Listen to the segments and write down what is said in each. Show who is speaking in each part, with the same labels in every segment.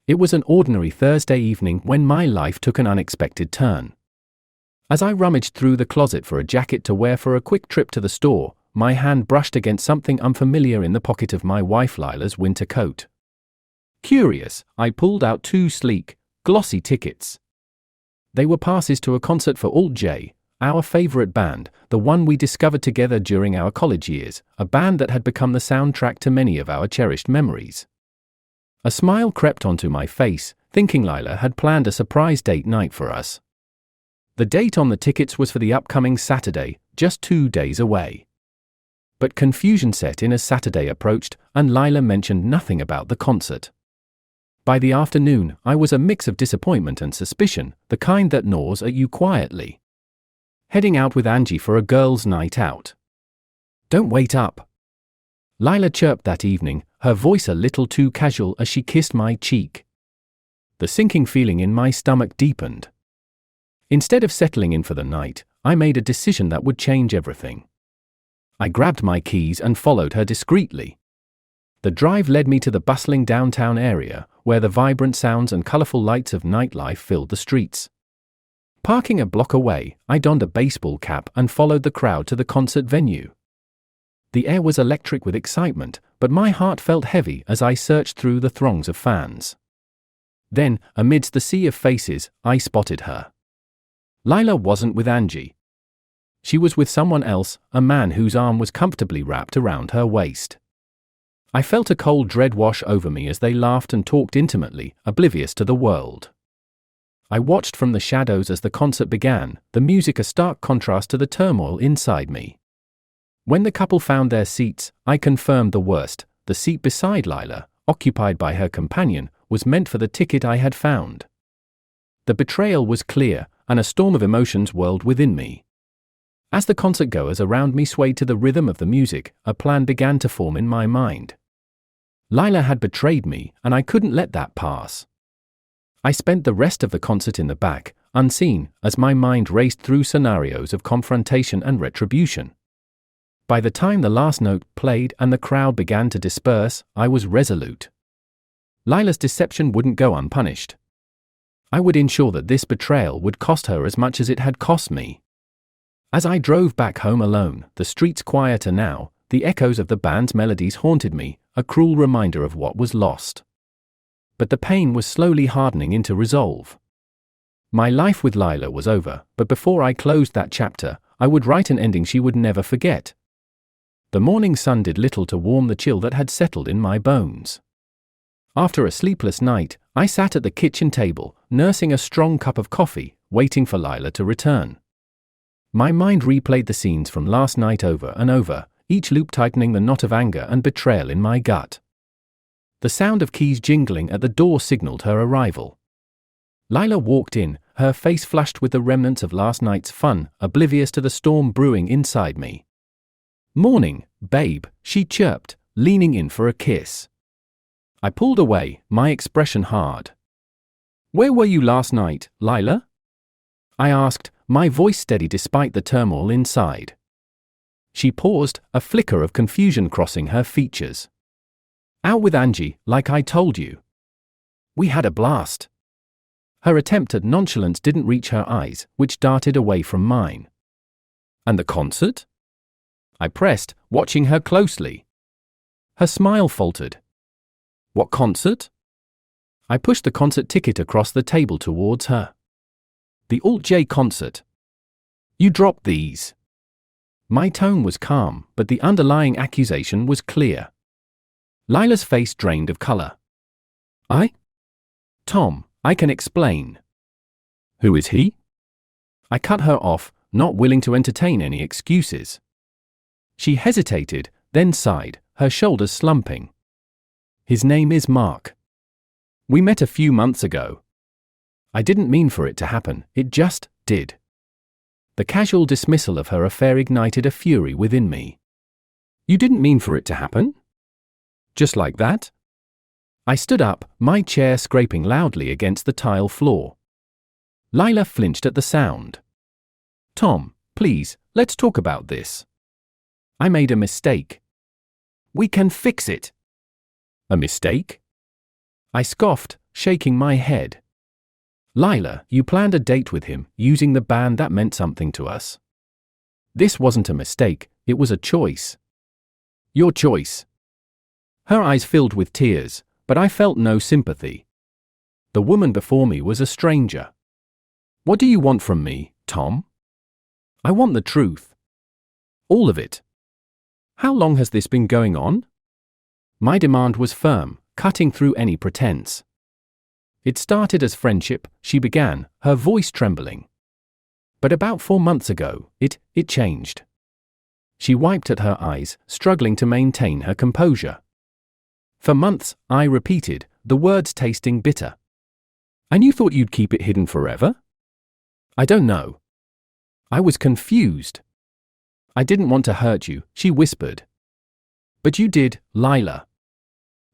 Speaker 1: It was an ordinary Thursday evening when my life took an unexpected turn. As I rummaged through the closet for a jacket to wear for a quick trip to the store, my hand brushed against something unfamiliar in the pocket of my wife Lila's winter coat. Curious, I pulled out 2 sleek, glossy tickets. They were passes to a concert for Alt J, our favorite band, the one we discovered together during our college years, a band that had become the soundtrack to many of our cherished memories. A smile crept onto my face, thinking Lila had planned a surprise date night for us. The date on the tickets was for the upcoming Saturday, just 2 days away. But confusion set in as Saturday approached, and Lila mentioned nothing about the concert. By the afternoon, I was a mix of disappointment and suspicion, the kind that gnaws at you quietly. Heading out with Angie for a girls' night out. "Don't wait up," Lila chirped that evening, her voice a little too casual as she kissed my cheek. The sinking feeling in my stomach deepened. Instead of settling in for the night, I made a decision that would change everything. I grabbed my keys and followed her discreetly. The drive led me to the bustling downtown area, where the vibrant sounds and colorful lights of nightlife filled the streets. Parking a block away, I donned a baseball cap and followed the crowd to the concert venue. The air was electric with excitement, but my heart felt heavy as I searched through the throngs of fans. Then, amidst the sea of faces, I spotted her. Lila wasn't with Angie. She was with someone else, a man whose arm was comfortably wrapped around her waist. I felt a cold dread wash over me as they laughed and talked intimately, oblivious to the world. I watched from the shadows as the concert began, the music a stark contrast to the turmoil inside me. When the couple found their seats, I confirmed the worst. The seat beside Lila, occupied by her companion, was meant for the ticket I had found. The betrayal was clear, and a storm of emotions whirled within me. As the concertgoers around me swayed to the rhythm of the music, a plan began to form in my mind. Lila had betrayed me, and I couldn't let that pass. I spent the rest of the concert in the back, unseen, as my mind raced through scenarios of confrontation and retribution. By the time the last note played and the crowd began to disperse, I was resolute. Lila's deception wouldn't go unpunished. I would ensure that this betrayal would cost her as much as it had cost me. As I drove back home alone, the streets quieter now, the echoes of the band's melodies haunted me, a cruel reminder of what was lost. But the pain was slowly hardening into resolve. My life with Lila was over, but before I closed that chapter, I would write an ending she would never forget. The morning sun did little to warm the chill that had settled in my bones. After a sleepless night, I sat at the kitchen table, nursing a strong cup of coffee, waiting for Lila to return. My mind replayed the scenes from last night over and over, each loop tightening the knot of anger and betrayal in my gut. The sound of keys jingling at the door signaled her arrival. Lila walked in, her face flushed with the remnants of last night's fun, oblivious to the storm brewing inside me. "Morning, babe," she chirped, leaning in for a kiss. I pulled away, my expression hard. "Where were you last night, Lila?" I asked, my voice steady despite the turmoil inside. She paused, a flicker of confusion crossing her features. "Out with Angie, like I told you. We had a blast." Her attempt at nonchalance didn't reach her eyes, which darted away from mine. "And the concert?" I pressed, watching her closely. Her smile faltered. "What concert?" I pushed the concert ticket across the table towards her. "The Alt J concert. You dropped these." My tone was calm, but the underlying accusation was clear. Lila's face drained of color. "Tom, I can explain." "Who is he?" I cut her off, not willing to entertain any excuses. She hesitated, then sighed, her shoulders slumping. "His name is Mark. We met a few months ago." I didn't mean for it to happen, it just did. The casual dismissal of her affair ignited a fury within me. "You didn't mean for it to happen? Just like that?" I stood up, my chair scraping loudly against the tile floor. Lila flinched at the sound. "Tom, please, let's talk about this. I made a mistake." "We can fix it." "A mistake?" I scoffed, shaking my head. Lila, you planned a date with him, using the band that meant something to us. This wasn't a mistake, it was a choice. Your choice. Her eyes filled with tears, but I felt no sympathy. The woman before me was a stranger. What do you want from me, Tom? I want the truth. All of it. How long has this been going on? My demand was firm, cutting through any pretense. It started as friendship, she began, her voice trembling. But about 4 months ago, it changed. She wiped at her eyes, struggling to maintain her composure. For months, I repeated, the words tasting bitter. And you thought you'd keep it hidden forever? I don't know. I was confused. I didn't want to hurt you, she whispered. But you did, Lila.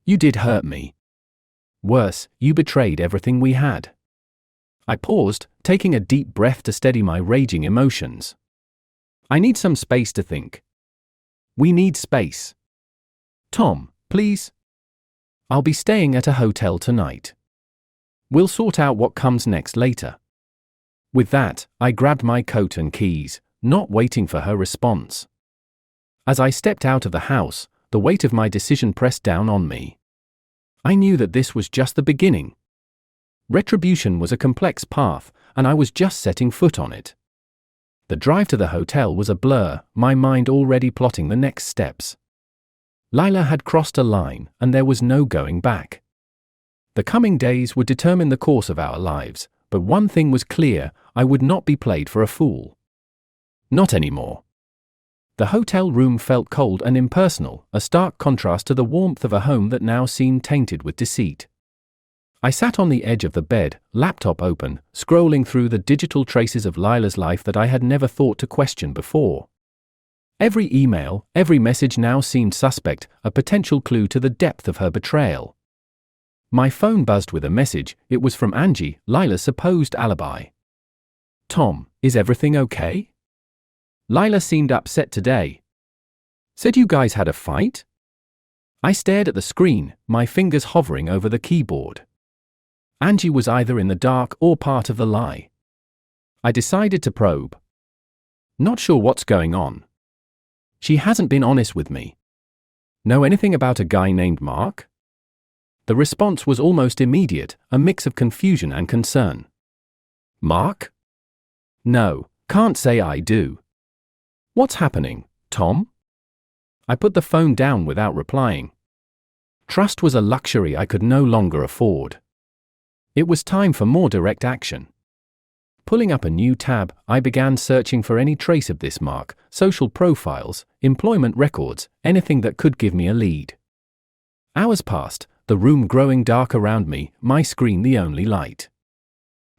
Speaker 1: You did hurt me. Worse, you betrayed everything we had. I paused, taking a deep breath to steady my raging emotions. I need some space to think. We need space. Tom, please. I'll be staying at a hotel tonight. We'll sort out what comes next later. With that, I grabbed my coat and keys, not waiting for her response. As I stepped out of the house, the weight of my decision pressed down on me. I knew that this was just the beginning. Retribution was a complex path, and I was just setting foot on it. The drive to the hotel was a blur, my mind already plotting the next steps. Lila had crossed a line, and there was no going back. The coming days would determine the course of our lives, but one thing was clear, I would not be played for a fool. Not anymore. The hotel room felt cold and impersonal, a stark contrast to the warmth of a home that now seemed tainted with deceit. I sat on the edge of the bed, laptop open, scrolling through the digital traces of Lila's life that I had never thought to question before. Every email, every message now seemed suspect, a potential clue to the depth of her betrayal. My phone buzzed with a message. It was from Angie, Lila's supposed alibi. Tom, is everything okay? Lila seemed upset today. Said you guys had a fight? I stared at the screen, my fingers hovering over the keyboard. Angie was either in the dark or part of the lie. I decided to probe. Not sure what's going on. She hasn't been honest with me. Know anything about a guy named Mark? The response was almost immediate, a mix of confusion and concern. Mark? No, can't say I do. What's happening, Tom? I put the phone down without replying. Trust was a luxury I could no longer afford. It was time for more direct action. Pulling up a new tab, I began searching for any trace of this Mark, social profiles, employment records, anything that could give me a lead. Hours passed, the room growing dark around me, my screen the only light.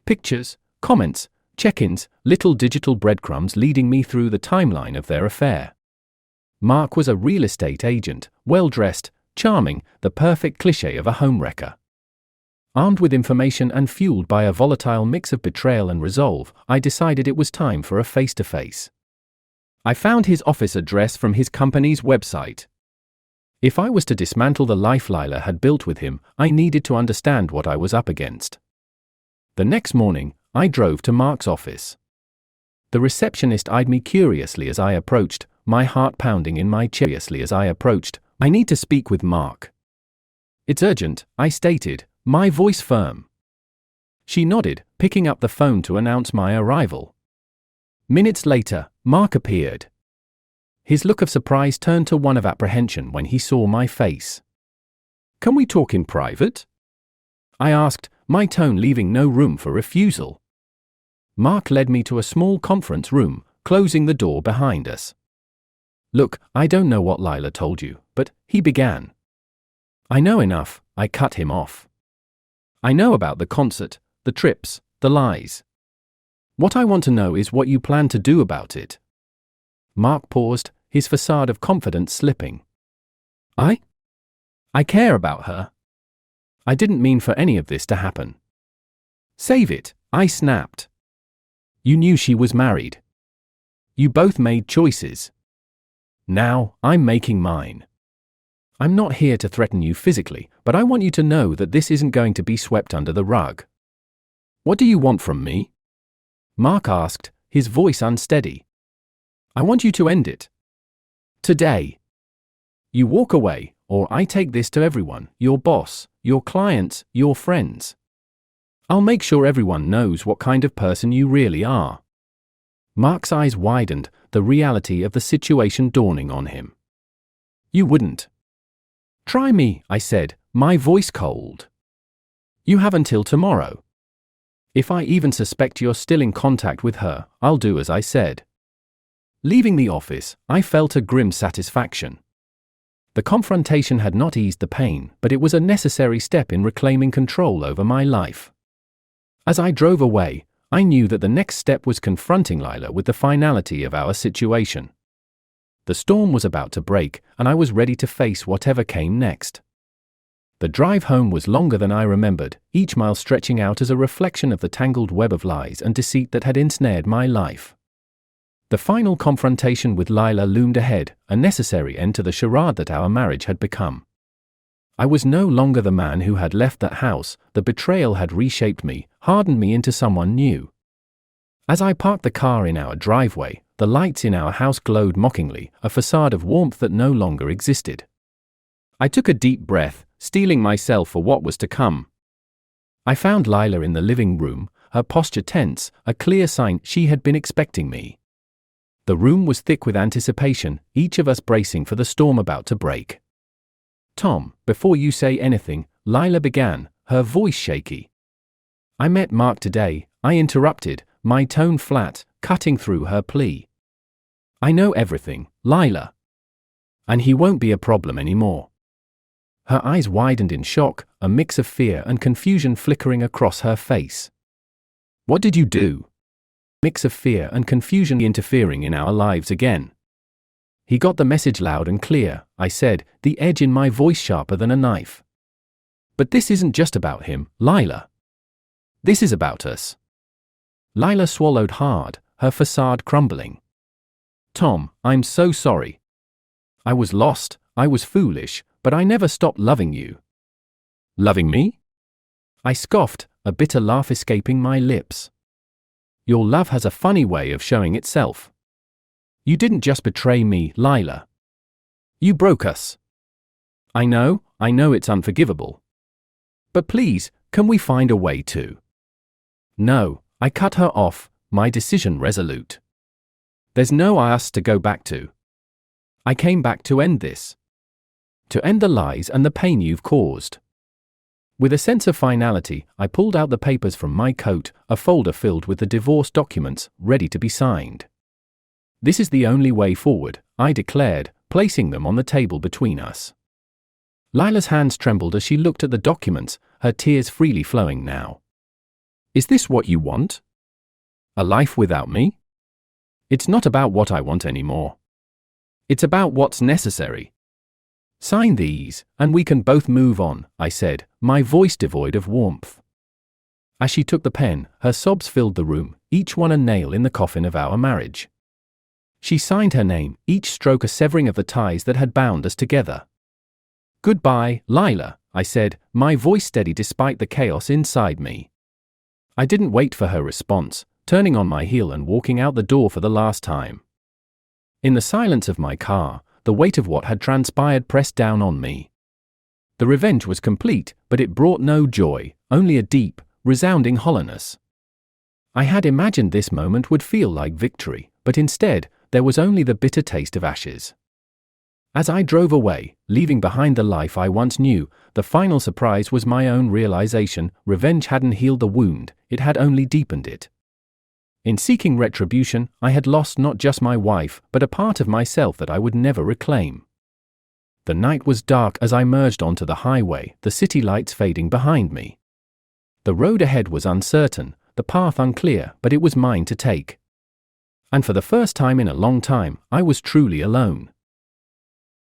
Speaker 1: Pictures, comments, check-ins, little digital breadcrumbs leading me through the timeline of their affair. Mark was a real estate agent, well-dressed, charming, the perfect cliché of a homewrecker. Armed with information and fueled by a volatile mix of betrayal and resolve, I decided it was time for a face-to-face. I found his office address from his company's website. If I was to dismantle the life Lila had built with him, I needed to understand what I was up against. The next morning, I drove to Mark's office. The receptionist eyed me curiously as I approached, my heart pounding in my chest as I approached. I need to speak with Mark. It's urgent, I stated, my voice firm. She nodded, picking up the phone to announce my arrival. Minutes later, Mark appeared. His look of surprise turned to one of apprehension when he saw my face. Can we talk in private? I asked, my tone leaving no room for refusal. Mark led me to a small conference room, closing the door behind us. Look, I don't know what Lila told you, but, he began. I know enough, I cut him off. I know about the concert, the trips, the lies. What I want to know is what you plan to do about it. Mark paused, his facade of confidence slipping. I care about her. I didn't mean for any of this to happen. Save it, I snapped. You knew she was married. You both made choices. Now, I'm making mine. I'm not here to threaten you physically, but I want you to know that this isn't going to be swept under the rug. What do you want from me? Mark asked, his voice unsteady. I want you to end it. Today. You walk away, or I take this to everyone, your boss, your clients, your friends. I'll make sure everyone knows what kind of person you really are. Mark's eyes widened, the reality of the situation dawning on him. You wouldn't. Try me, I said, my voice cold. You have until tomorrow. If I even suspect you're still in contact with her, I'll do as I said. Leaving the office, I felt a grim satisfaction. The confrontation had not eased the pain, but it was a necessary step in reclaiming control over my life. As I drove away, I knew that the next step was confronting Lila with the finality of our situation. The storm was about to break, and I was ready to face whatever came next. The drive home was longer than I remembered, each mile stretching out as a reflection of the tangled web of lies and deceit that had ensnared my life. The final confrontation with Lila loomed ahead, a necessary end to the charade that our marriage had become. I was no longer the man who had left that house. The betrayal had reshaped me, hardened me into someone new. As I parked the car in our driveway, the lights in our house glowed mockingly, a facade of warmth that no longer existed. I took a deep breath, steeling myself for what was to come. I found Lila in the living room, her posture tense, a clear sign she had been expecting me. The room was thick with anticipation, each of us bracing for the storm about to break. Tom, before you say anything, Lila began, her voice shaky. I met Mark today, I interrupted, my tone flat, cutting through her plea. I know everything, Lila. And he won't be a problem anymore. Her eyes widened in shock, a mix of fear and confusion flickering across her face. What did you do? Mix of fear and confusion interfering in our lives again. He got the message loud and clear, I said, the edge in my voice sharper than a knife. But this isn't just about him, Lila. This is about us. Lila swallowed hard, her facade crumbling. Tom, I'm so sorry. I was lost, I was foolish, but I never stopped loving you. Loving me? I scoffed, a bitter laugh escaping my lips. Your love has a funny way of showing itself. You didn't just betray me, Lila. You broke us. I know it's unforgivable. But please, can we find a way to? No, I cut her off, my decision resolute. There's no us to go back to. I came back to end this. To end the lies and the pain you've caused. With a sense of finality, I pulled out the papers from my coat, a folder filled with the divorce documents, ready to be signed. This is the only way forward, I declared, placing them on the table between us. Lila's hands trembled as she looked at the documents, her tears freely flowing now. Is this what you want? A life without me? It's not about what I want anymore. It's about what's necessary. Sign these, and we can both move on, I said, my voice devoid of warmth. As she took the pen, her sobs filled the room, each one a nail in the coffin of our marriage. She signed her name, each stroke a severing of the ties that had bound us together. Goodbye, Lila, I said, my voice steady despite the chaos inside me. I didn't wait for her response, turning on my heel and walking out the door for the last time. In the silence of my car, the weight of what had transpired pressed down on me. The revenge was complete, but it brought no joy, only a deep, resounding hollowness. I had imagined this moment would feel like victory, but instead, there was only the bitter taste of ashes. As I drove away, leaving behind the life I once knew, the final surprise was my own realization: revenge hadn't healed the wound, it had only deepened it. In seeking retribution, I had lost not just my wife, but a part of myself that I would never reclaim. The night was dark as I merged onto the highway, the city lights fading behind me. The road ahead was uncertain, the path unclear, but it was mine to take. And for the first time in a long time, I was truly alone.